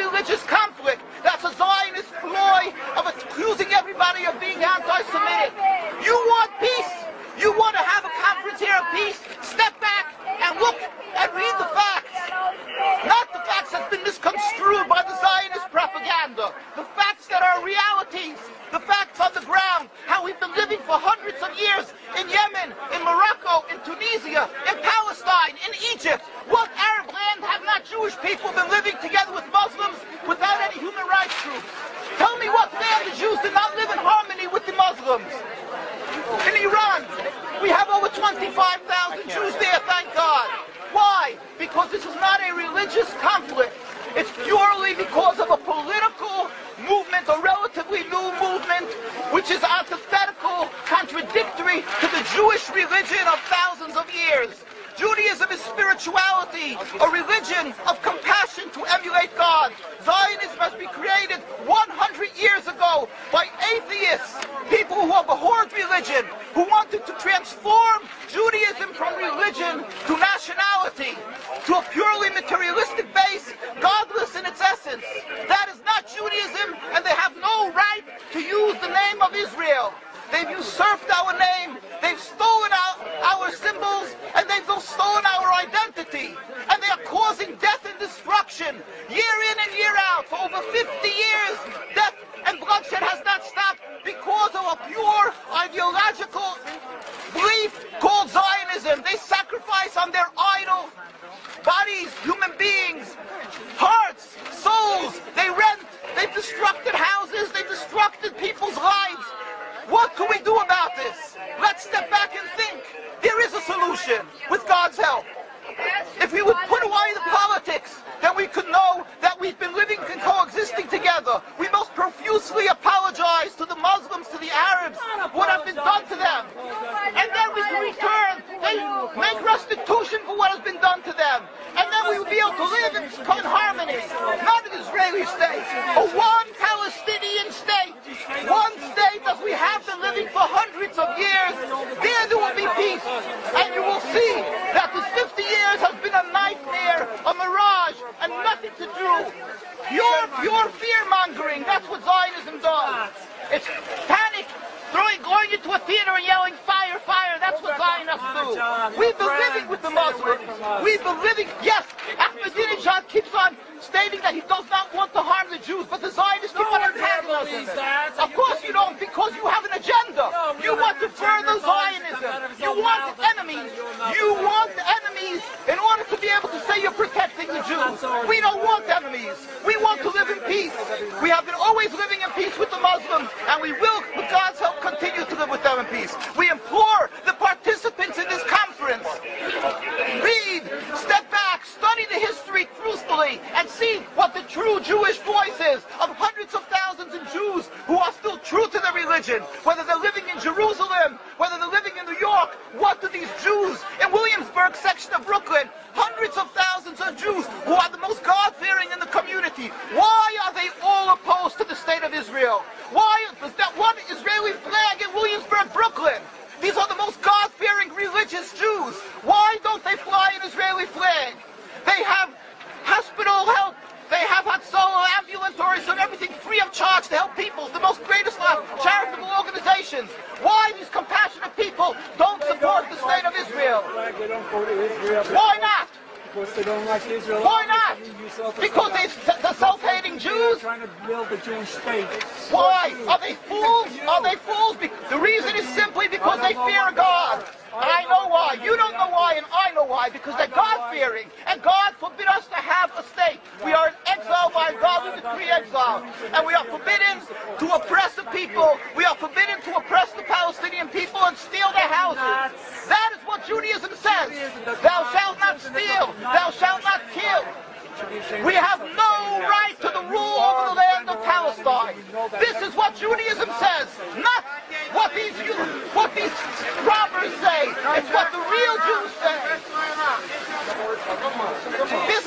religious conflict. That's a Zionist ploy of accusing everybody of being anti-Semitic. You want peace? You want to have a conference here of peace? Step back and look and read the facts. Not the facts that's been misconstrued by the Zionist propaganda. The facts that are realities. The facts on the ground. How we've been living for hundreds of years in Yemen, in Morocco, in Tunisia, in Palestine, in Egypt. What Arab land have not Jewish people been living together with Muslims without any human rights groups? Tell me what land the Jews did not live in harmony with the Muslims. In Iran, we have over 25,000 Jews there, thank God. Why? Because this is not a religious conflict. It's purely because of a political movement, a relatively new movement, which is antithetical, contradictory to the Jewish religion of thousands of years. Judaism is spirituality, a religion of compassion to emulate God. Zionism has been created 100 years ago by atheists, people who have abhorred religion, who wanted to transform Judaism from religion to nationality, to a purely materialistic base, godless in its essence. That is not Judaism, and they have no right to use the name of Israel. They've usurped our name, they've stolen our symbols, and they've stolen our identity. And they are causing death and destruction, year in and year out. For over 50 years, death and bloodshed has not stopped because of a pure ideological belief called Zionism. They sacrifice on their idol bodies, human beings, hearts, souls. They rent, they've destructed houses, they've destructed people's lives. What can we do about this? Let's step back and think. There is a solution with God's help. If we would put away the politics, then we could know that we've been living and coexisting together. We most profusely apologize to the Muslims, to the Arabs, what has been done to them. And then we can return, they make restitution for what has been done to them. And then we will be able to live in harmony. Not an Israeli state, a one Palestinian state. One state as we have been living for hundreds of years. There will be peace. And you will see that this 50 years has been a nightmare, a mirage, and nothing to do. Pure fear-mongering, that's what Zionism does. It's panic, going into a theater and yelling, fire, fire, that's what Zionists do. We've been living with the Muslims. We've been living, yes, Ahmadinejad keeps on stating that he does not want to harm the Jews, but the Zionists keep on antagonizing them. Of course you don't, because you have an agenda. You want to further Zionism. You want enemies. You want enemies in order to be able to say you're protecting the Jews. We don't want enemies. We want to live in peace. We have been always living in peace with the Muslims, and we will, with God's help, continue to live with them in peace. We implore the participants in this conference, read, step back, study the history truthfully, and see what the true Jewish voice is of hundreds of thousands of Jews who are still true to their religion, whether they're living in Jerusalem, whether they're living in New York. What do these Jews in Williamsburg section of Brooklyn, hundreds of thousands of Jews who are the most God-fearing in the community, why are they all opposed to the state of Israel? Why is that one Israeli flag in Williamsburg, Brooklyn? These are the most God-fearing religious Jews. Why don't they fly an Israeli flag? They have hospital help. They have Hatzolah, ambulatories, and everything free of charge to help people. The most greatest charitable organizations. Why these compassionate people don't support the state of Israel? They don't go to Israel. Why not? Because they don't like Israel. Why not? Because they're self-hating Jews? They're trying to build a Jewish state. Why? Are they fools? Are they fools? The reason is simply because they fear God. I know why. You don't know why, and I know why. Because they're God-fearing. And God forbid us to have a state. We are in exile by God. We decree exile. And we are forbidden to oppress the people. We are forbidden to oppress the Palestinian people and steal their houses. That is what Judaism says. Thou shalt not steal. Thou shalt not kill. We have no right to the rule over the land of Palestine. This is what Judaism says, not what these robbers say. It's what the real Jews say. This